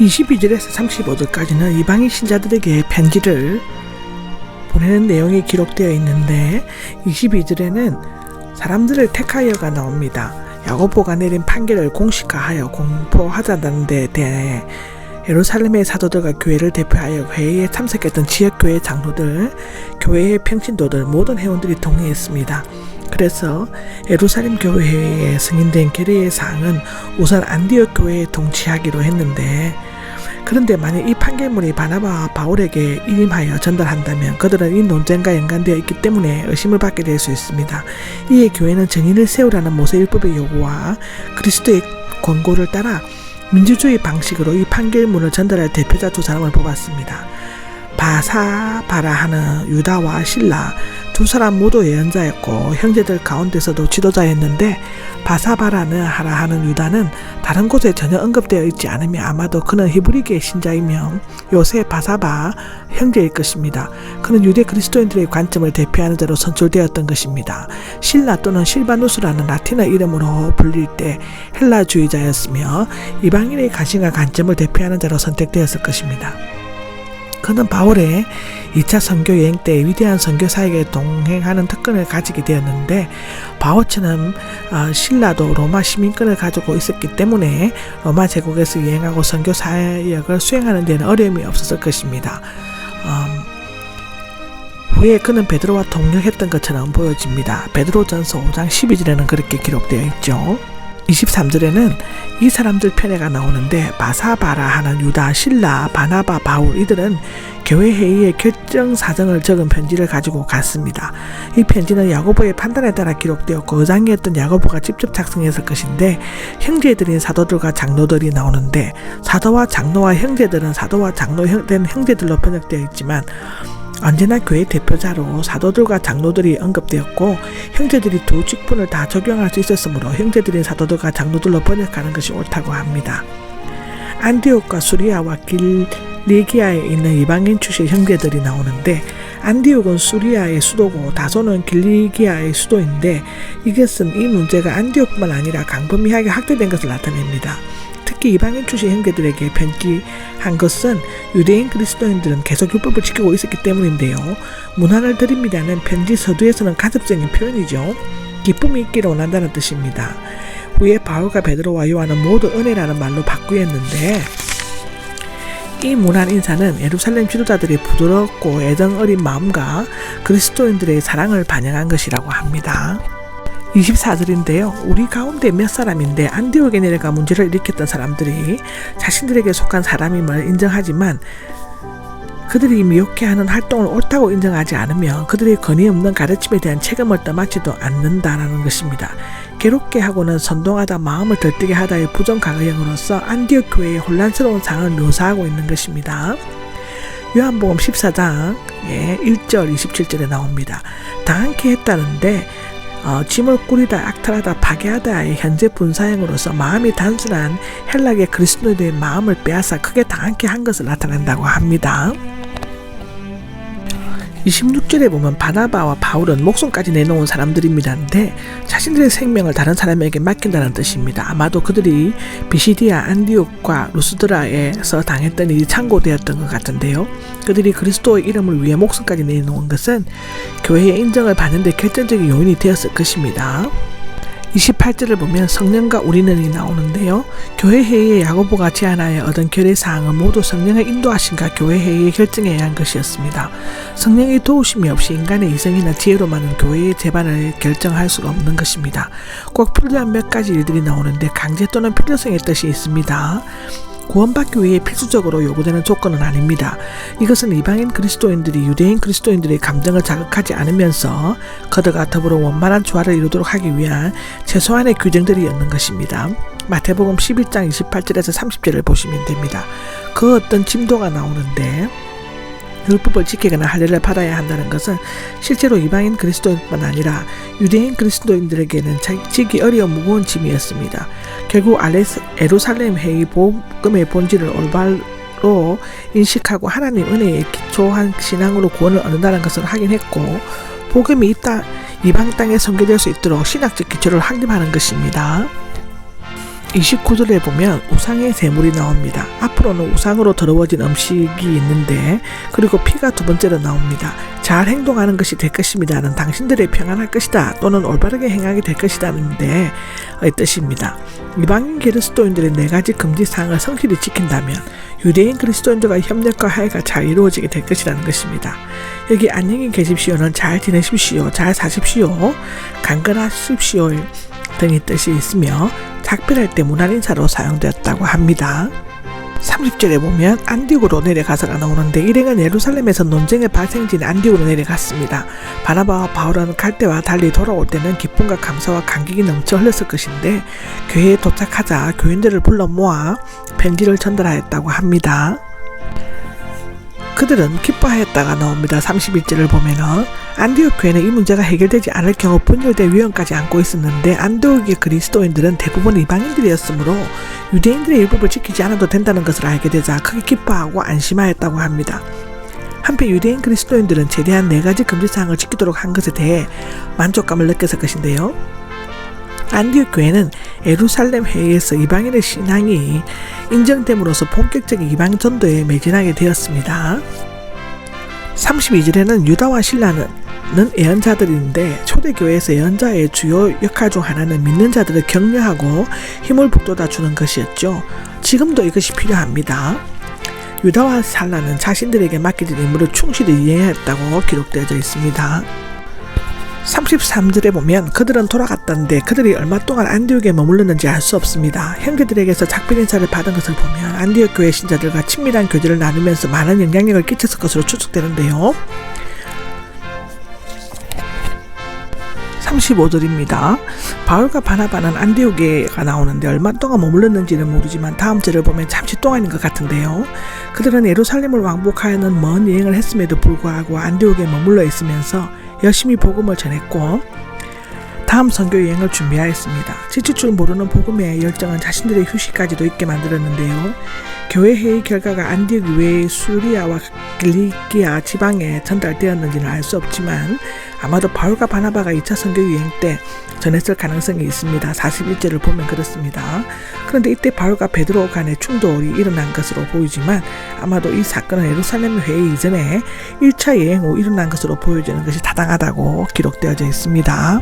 22절에서 35절까지는 이방인 신자들에게 편지를 보내는 내용이 기록되어 있는데 22절에는 사람들을 택하여가 나옵니다. 야고보가 내린 판결을 공식화하여 공포하자는 데 대해 예루살렘의 사도들과 교회를 대표하여 회의에 참석했던 지역교회 장로들, 교회의 평신도들, 모든 회원들이 동의했습니다. 그래서 예루살렘 교회에 승인된 결의의 사항은 우선 안디옥 교회에 통치하기로 했는데, 그런데 만약 이 판결문이 바나바와 바울에게 임하여 전달한다면 그들은 이 논쟁과 연관되어 있기 때문에 의심을 받게 될 수 있습니다. 이에 교회는 정인을 세우라는 모세율법의 요구와 그리스도의 권고를 따라 민주주의 방식으로 이 판결문을 전달할 대표자 두 사람을 뽑았습니다. 바사바라 하는 유다와 실라 두 사람 모두 예언자였고 형제들 가운데서도 지도자였는데, 바사바라는 하는 유다는 다른 곳에 전혀 언급되어 있지 않으며 아마도 그는 히브리계 신자이며 요새 바사바 형제일 것입니다. 그는 유대 그리스도인들의 관점을 대표하는 자로 선출되었던 것입니다. 실라 또는 실바누스라는 라틴어 이름으로 불릴 때 헬라주의자였으며 이방인의 가신과 관점을 대표하는 자로 선택되었을 것입니다. 그는 바울의 2차 선교 여행 때 위대한 선교 사역에 동행하는 특권을 가지게 되었는데, 바울처럼 신라도 로마 시민권을 가지고 있었기 때문에 로마 제국에서 여행하고 선교 사역을 수행하는 데는 어려움이 없었을 것입니다. 후에 그는 베드로와 동력했던 것처럼 보여집니다. 베드로전서 5장 12절에는 그렇게 기록되어 있죠. 23절에는 이 사람들 편애가 나오는데, 바사바라 하는 유다, 실라, 바나바, 바울 이들은 교회 회의의 결정 사정을 적은 편지를 가지고 갔습니다. 이 편지는 야고보의 판단에 따라 기록되었고 의장이었던 야고보가 직접 작성했을 것인데, 형제들인 사도들과 장로들이 나오는데, 사도와 장로와 형제들은 사도와 장로된 형제들로 번역되어 있지만 언제나 교회 대표자로 사도들과 장로들이 언급되었고, 형제들이 두 직분을 다 적용할 수 있었으므로 형제들인 사도들과 장로들로 번역하는 것이 옳다고 합니다. 안디옥과 수리아와 길리기아에 있는 이방인 출신 형제들이 나오는데, 안디옥은 수리아의 수도고 다소는 길리기아의 수도인데, 이것은 이 문제가 안디옥뿐만 아니라 광범위하게 확대된 것을 나타냅니다. 특히 이방인 출신 형제들에게 편지한 것은 유대인 그리스도인들은 계속 율법을 지키고 있었기 때문인데요. 문안을 드립니다는 편지 서두에서는 간접적인 표현이죠. 기쁨이 있기를 원한다는 뜻입니다. 후에 바울과 베드로와 요한은 모두 은혜라는 말로 바꾸었는데, 이 문안 인사는 예루살렘 지도자들의 부드럽고 애정 어린 마음과 그리스도인들의 사랑을 반영한 것이라고 합니다. 24절인데요. 우리 가운데 몇 사람인데 안디옥에 내려가 문제를 일으켰던 사람들이 자신들에게 속한 사람임을 인정하지만 그들이 미혹해하는 활동을 옳다고 인정하지 않으며 그들의 권위 없는 가르침에 대한 책임을 떠맡지도 않는다라는 것입니다. 괴롭게 하고는 선동하다 마음을 들뜨게 하다의 부정가응으로서 안디옥 교회의 혼란스러운 상황을 묘사하고 있는 것입니다. 요한복음 14장 1절 27절에 나옵니다. 당하게 했다는데 짐을 꾸리다 악탈하다 파괴하다의 현재 분사형으로서 마음이 단순한 헬라계 그리스도인의 마음을 빼앗아 크게 당하게 한 것을 나타낸다고 합니다. 26절에 보면 바나바와 바울은 목숨까지 내놓은 사람들입니다인데 자신들의 생명을 다른 사람에게 맡긴다는 뜻입니다. 아마도 그들이 비시디아, 안디옥과 루스드라에서 당했던 일이 참고되었던 것 같은데요. 그들이 그리스도의 이름을 위해 목숨까지 내놓은 것은 교회의 인정을 받는 데 결정적인 요인이 되었을 것입니다. 28절을 보면 성령과 우리는이 나오는데요. 교회 회의에 야고보가 제안하여 얻은 결의사항은 모두 성령의 인도하심과 교회 회의의 결정에 의한 것이었습니다. 성령의 도우심이 없이 인간의 이성이나 지혜로만은 교회의 재반을 결정할 수가 없는 것입니다. 꼭 필요한 몇 가지 일들이 나오는데 강제 또는 필요성의 뜻이 있습니다. 구원받기 위해 필수적으로 요구되는 조건은 아닙니다. 이것은 이방인 그리스도인들이 유대인 그리스도인들의 감정을 자극하지 않으면서 그들과 더불어 원만한 조화를 이루도록 하기 위한 최소한의 규정들이었는 것입니다. 마태복음 11장 28절에서 30절을 보시면 됩니다. 그 어떤 징도가 나오는데 율법을 지키거나 할례를 받아야 한다는 것은 실제로 이방인 그리스도인뿐만 아니라 유대인 그리스도인들에게는 지기 어려운 무거운 짐이었습니다. 결국 예루살렘 회의 복음의 본질을 올바로 인식하고 하나님 은혜에 기초한 신앙으로 구원을 얻는다는 것을 확인했고 복음이 이방 땅에 선교될 수 있도록 신학적 기초를 확립하는 것입니다. 29절에 보면 우상의 제물이 나옵니다. 앞으로는 우상으로 더러워진 음식이 있는데, 그리고 피가 두 번째로 나옵니다. 잘 행동하는 것이 될 것입니다는 당신들의 평안할 것이다 또는 올바르게 행하게 될 것이다는데 뜻입니다. 이방인 그리스도인들의 네 가지 금지사항을 성실히 지킨다면 유대인 그리스도인들과 협력과 화해가 잘 이루어지게 될 것이라는 것입니다. 여기 안녕히 계십시오는 잘 지내십시오, 잘 사십시오, 강건하십시오 등의 뜻이 있으며 작별할 때 문안인사로 사용되었다고 합니다. 30절에 보면 안디옥으로 내려가서가 나오는데, 일행은 예루살렘에서 논쟁의 발생지인 안디옥으로 내려갔습니다. 바나바와 바울은 갈 때와 달리 돌아올 때는 기쁨과 감사와 감격이 넘쳐 흘렀을 것인데, 교회에 도착하자 교인들을 불러 모아 편지를 전달하였다고 합니다. 그들은 기뻐하였다가 나옵니다. 31절을 보면은 안디옥 교회는 이 문제가 해결되지 않을 경우 분열될 위험까지 안고 있었는데, 안디옥의 그리스도인들은 대부분 이방인들이었으므로 유대인들의 율법을 지키지 않아도 된다는 것을 알게 되자 크게 기뻐하고 안심하였다고 합니다. 한편 유대인 그리스도인들은 최대한 네 가지 금지사항을 지키도록 한 것에 대해 만족감을 느꼈을 것인데요. 안디옥 교회는 예루살렘 회의에서 이방인의 신앙이 인정됨으로써 본격적인 이방 전도에 매진하게 되었습니다. 32절에는 유다와 신라는 예언자들인데, 초대교회에서 예언자의 주요 역할 중 하나는 믿는 자들을 격려하고 힘을 북돋아 주는 것이었죠. 지금도 이것이 필요합니다. 유다와 신라는 자신들에게 맡겨진 임무를 충실히 이행했다고 기록되어져 있습니다. 33절에 보면 그들은 돌아갔다는데 그들이 얼마 동안 안디옥에 머물렀는지 알 수 없습니다. 형제들에게서 작별 인사를 받은 것을 보면 안디옥 교회 신자들과 친밀한 교제를 나누면서 많은 영향력을 끼쳤을 것으로 추측되는데요. 35절입니다. 바울과 바나바는 안디옥에가 나오는데 얼마 동안 머물렀는지는 모르지만 다음 절을 보면 잠시 동안인 것 같은데요. 그들은 예루살렘을 왕복하여는 먼 여행을 했음에도 불구하고 안디옥에 머물러 있으면서 열심히 복음을 전했고 다음 선교 여행을 준비하였습니다. 지칠 줄 모르는 복음의 열정은 자신들의 휴식까지도 있게 만들었는데요. 교회 회의 결과가 안디옥 이외의 수리아와 길리기아 지방에 전달되었는지는 알 수 없지만 아마도 바울과 바나바가 2차 선교 여행 때 전했을 가능성이 있습니다. 41절을 보면 그렇습니다. 그런데 이때 바울과 베드로 간의 충돌이 일어난 것으로 보이지만 아마도 이 사건은 예루살렘 회의 이전에 1차 여행 후 일어난 것으로 보여지는 것이 타당하다고 기록되어져 있습니다.